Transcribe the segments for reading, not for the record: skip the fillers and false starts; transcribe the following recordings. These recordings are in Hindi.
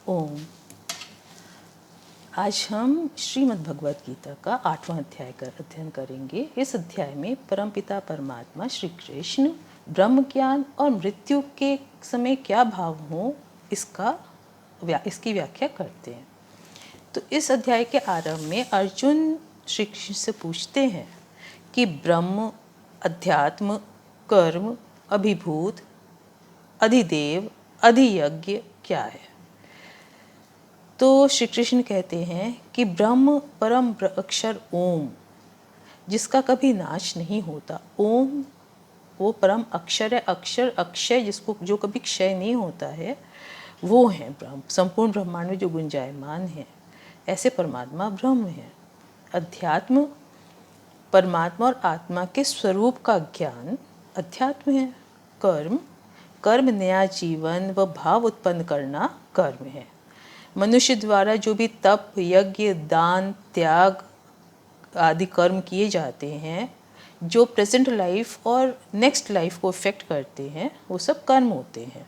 ओम। आज हम श्रीमद् भगवत गीता का 8वां अध्याय का अध्ययन करेंगे। इस अध्याय में परमपिता परमात्मा श्री कृष्ण ब्रह्म ज्ञान और मृत्यु के समय क्या भाव हो इसकी व्याख्या करते हैं। तो इस अध्याय के आरंभ में अर्जुन श्री कृष्ण से पूछते हैं कि ब्रह्म, अध्यात्म, कर्म, अभिभूत, अधिदेव, अधियज्ञ क्या है। तो श्री कृष्ण कहते हैं कि ब्रह्म परम अक्षर ओम, जिसका कभी नाश नहीं होता। ओम वो परम अक्षर है, अक्षर अक्षय जिसको जो कभी क्षय नहीं होता है, वो है ब्रह्म। संपूर्ण ब्रह्मांड में जो गुंजायमान है, ऐसे परमात्मा ब्रह्म है। अध्यात्म परमात्मा और आत्मा के स्वरूप का ज्ञान अध्यात्म है। कर्म कर्म नया जीवन व भाव उत्पन्न करना कर्म है। मनुष्य द्वारा जो भी तप, यज्ञ, दान, त्याग आदि कर्म किए जाते हैं, जो प्रेजेंट लाइफ और नेक्स्ट लाइफ को इफेक्ट करते हैं, वो सब कर्म होते हैं।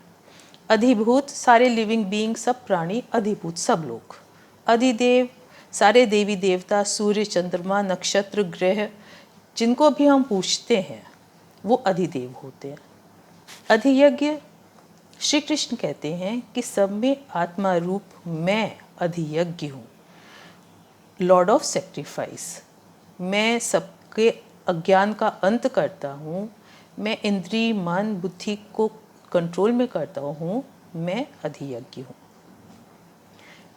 अधिभूत सारे लिविंग बीइंग, सब प्राणी, अधिभूत सब लोग। अधिदेव सारे देवी देवता, सूर्य, चंद्रमा, नक्षत्र, ग्रह, जिनको भी हम पूछते हैं वो अधिदेव होते हैं। अधियज्ञ श्री कृष्ण कहते हैं कि सब में आत्मा रूप मैं अधियज्ञ हूँ, लॉर्ड ऑफ सेक्रीफाइस। मैं सबके अज्ञान का अंत करता हूँ, मैं इंद्रिय, मन, बुद्धि को कंट्रोल में करता हूँ, मैं अधियज्ञ हूँ।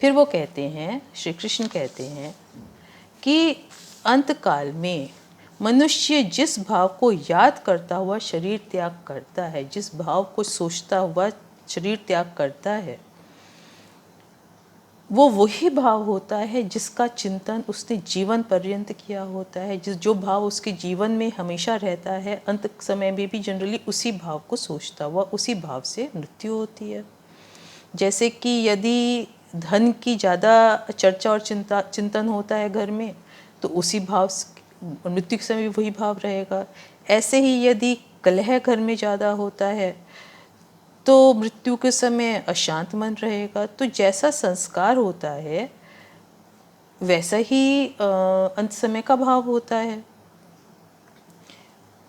फिर वो कहते हैं, श्री कृष्ण कहते हैं कि अंत काल में मनुष्य जिस भाव को याद करता हुआ शरीर त्याग करता है, जिस भाव को सोचता हुआ शरीर त्याग करता है, वो वही भाव होता है जिसका चिंतन उसने जीवन पर्यंत किया होता है। जो भाव उसके जीवन में हमेशा रहता है, अंत समय में भी जनरली उसी भाव को सोचता हुआ, उसी भाव से मृत्यु होती है। जैसे कि यदि धन की ज़्यादा चर्चा और चिंतन होता है घर में, तो उसी भाव मृत्यु के समय भी वही भाव रहेगा। ऐसे ही यदि कलह घर में ज़्यादा होता है, तो मृत्यु के समय अशांत मन रहेगा। तो जैसा संस्कार होता है, वैसा ही अंत समय का भाव होता है।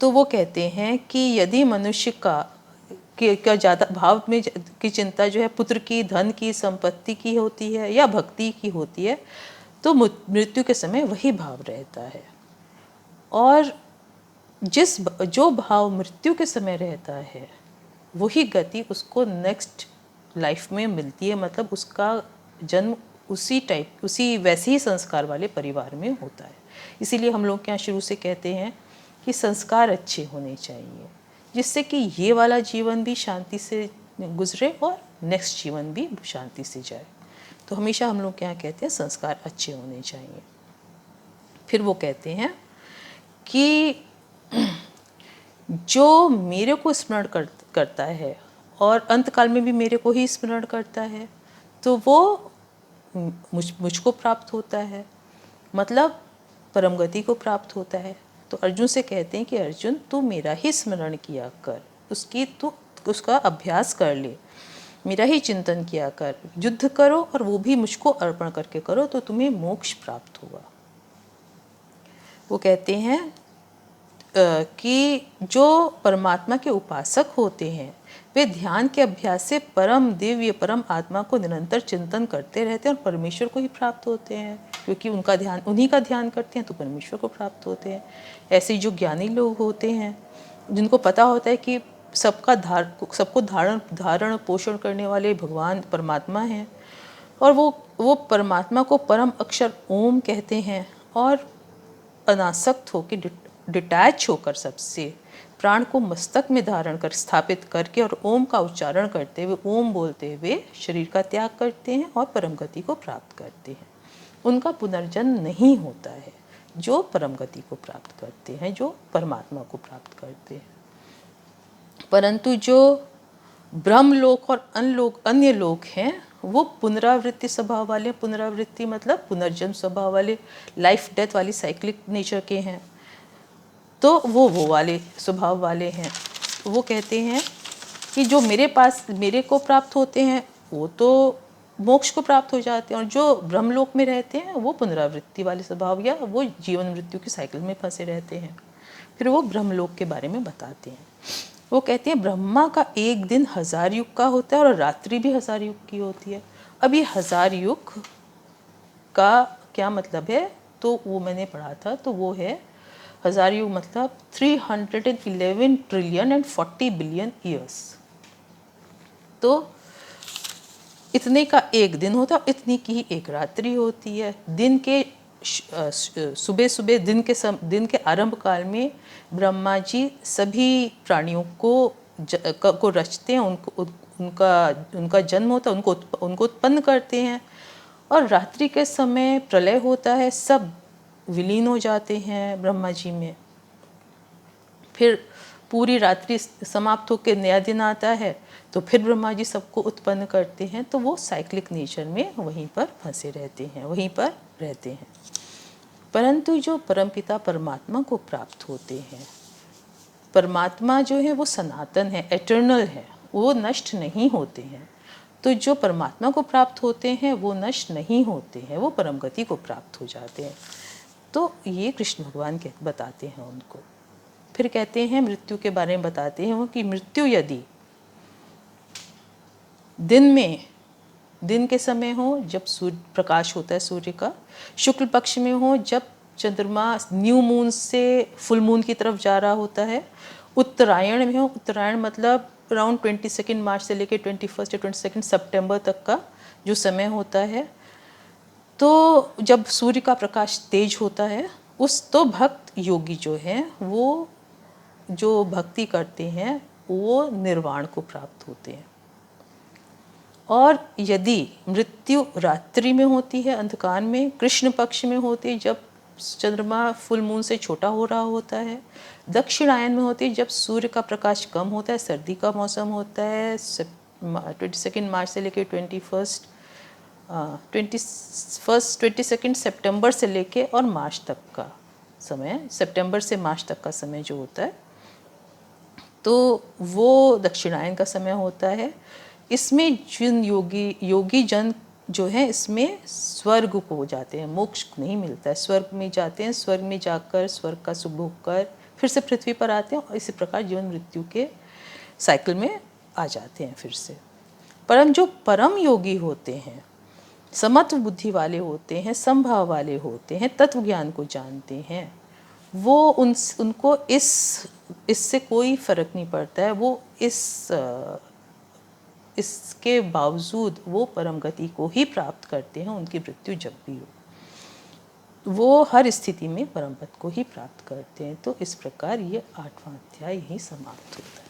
तो वो कहते हैं कि यदि मनुष्य का ज़्यादा भाव में की चिंता जो है पुत्र की, धन की, संपत्ति की होती है या भक्ति की होती है, तो मृत्यु के समय वही भाव रहता है। और जो भाव मृत्यु के समय रहता है, वही गति उसको नेक्स्ट लाइफ में मिलती है। मतलब उसका जन्म उसी वैसे ही संस्कार वाले परिवार में होता है। इसीलिए हम लोग क्या शुरू से कहते हैं कि संस्कार अच्छे होने चाहिए, जिससे कि ये वाला जीवन भी शांति से गुजरे और नेक्स्ट जीवन भी शांति से जाए। तो हमेशा हम लोग क्या कहते हैं, संस्कार अच्छे होने चाहिए। फिर वो कहते हैं कि जो मेरे को स्मरण करता है और अंतकाल में भी मेरे को ही स्मरण करता है, तो वो मुझको प्राप्त होता है, मतलब परम गति को प्राप्त होता है। तो अर्जुन से कहते हैं कि अर्जुन, तू मेरा ही स्मरण किया कर, उसका अभ्यास कर ले, मेरा ही चिंतन किया कर, युद्ध करो और वो भी मुझको अर्पण करके करो, तो तुम्हें मोक्ष प्राप्त होगा। वो कहते हैं कि जो परमात्मा के उपासक होते हैं, वे ध्यान के अभ्यास से परम दिव्य परम आत्मा को निरंतर चिंतन करते रहते हैं और परमेश्वर को ही प्राप्त होते हैं, क्योंकि उन्हीं का ध्यान करते हैं तो परमेश्वर को प्राप्त होते हैं। ऐसे जो ज्ञानी लोग होते हैं, जिनको पता होता है कि सबको धारण पोषण करने वाले भगवान परमात्मा हैं, और वो परमात्मा को परम अक्षर ओम कहते हैं, और अनासक्त होकर डिटैच होकर सबसे प्राण को मस्तक में धारण कर स्थापित करके और ओम का उच्चारण करते हुए, ओम बोलते हुए शरीर का त्याग करते हैं और परम गति को प्राप्त करते हैं। उनका पुनर्जन्म नहीं होता है, जो परम गति को प्राप्त करते हैं, जो परमात्मा को प्राप्त करते हैं। परंतु जो ब्रह्मलोक और अन्य लोक हैं, वो पुनरावृत्ति स्वभाव वाले, पुनरावृत्ति मतलब पुनर्जन्म स्वभाव वाले, लाइफ डेथ वाली साइक्लिक नेचर के हैं। तो वो वाले स्वभाव वाले हैं। वो कहते हैं कि जो मेरे को प्राप्त होते हैं, वो तो मोक्ष को प्राप्त हो जाते हैं, और जो ब्रह्मलोक में रहते हैं वो पुनरावृत्ति वाले स्वभाव या वो जीवन मृत्यु की साइकिल में फंसे रहते हैं। फिर वो ब्रह्मलोक के बारे में बताते हैं। वो कहते हैं ब्रह्मा का एक दिन 1000 युग का होता है और रात्रि भी 1000 युग की होती है। अब ये 1000 युग का क्या मतलब है, तो वो मैंने पढ़ा था, तो वो है 1000 युग मतलब 311 ट्रिलियन एंड 40 बिलियन ईयर्स। तो इतने का एक दिन होता है, इतनी की ही एक रात्रि होती है। दिन के सुबह सुबह दिन के आरंभ काल में ब्रह्मा जी सभी प्राणियों को रचते हैं, उनका जन्म होता है, उनको उत्पन्न करते हैं, और रात्रि के समय प्रलय होता है, सब विलीन हो जाते हैं ब्रह्मा जी में। फिर पूरी रात्रि समाप्त होकर नया दिन आता है, तो फिर ब्रह्मा जी सबको उत्पन्न करते हैं। तो वो साइक्लिक नेचर में वहीं पर फंसे रहते हैं, वहीं पर रहते हैं। परंतु जो परमपिता परमात्मा को प्राप्त होते हैं, परमात्मा जो है वो सनातन है, एटर्नल है, वो नष्ट नहीं होते हैं। तो जो परमात्मा को प्राप्त होते हैं वो नष्ट नहीं होते हैं, वो परम गति को प्राप्त हो जाते हैं। तो ये कृष्ण भगवान बताते हैं उनको। फिर कहते हैं मृत्यु के बारे में बताते हैं वो कि मृत्यु यदि दिन के समय हो, जब सूर्य प्रकाश होता है सूर्य का, शुक्ल पक्ष में हो, जब चंद्रमा न्यू मून से फुल मून की तरफ जा रहा होता है, उत्तरायण में हो, उत्तरायण मतलब अराउंड 22 मार्च से लेकर 21 या 22 सितंबर तक का जो समय होता है, तो जब सूर्य का प्रकाश तेज होता है, तो भक्त योगी जो हैं वो जो भक्ति करते हैं वो निर्वाण को प्राप्त होते हैं। और यदि मृत्यु रात्रि में होती है, अंधकार में, कृष्ण पक्ष में होती है, जब चंद्रमा फुल मून से छोटा हो रहा होता है, दक्षिणायन में होती है, जब सूर्य का प्रकाश कम होता है, सर्दी का मौसम होता है, 22 मार्च से लेकर 22 सितंबर से लेके और मार्च तक का समय, सितंबर से मार्च तक का समय जो होता है, तो वो दक्षिणायन का समय होता है। इसमें जिन योगी जन जो है इसमें स्वर्ग को हो जाते हैं, मोक्ष नहीं मिलता है, स्वर्ग में जाते हैं, स्वर्ग में जाकर स्वर्ग का सुख भोग कर फिर से पृथ्वी पर आते हैं, और इसी प्रकार जीवन मृत्यु के साइकिल में आ जाते हैं फिर से। जो परम योगी होते हैं, समत्व बुद्धि वाले होते हैं, समभाव वाले होते हैं, तत्व ज्ञान को जानते हैं, वो उनको इससे कोई फर्क नहीं पड़ता है। वो इसके बावजूद वो परम गति को ही प्राप्त करते हैं, उनकी मृत्यु जब भी हो, वो हर स्थिति में परम पद को ही प्राप्त करते हैं। तो इस प्रकार ये 8वां अध्याय यही समाप्त होता है।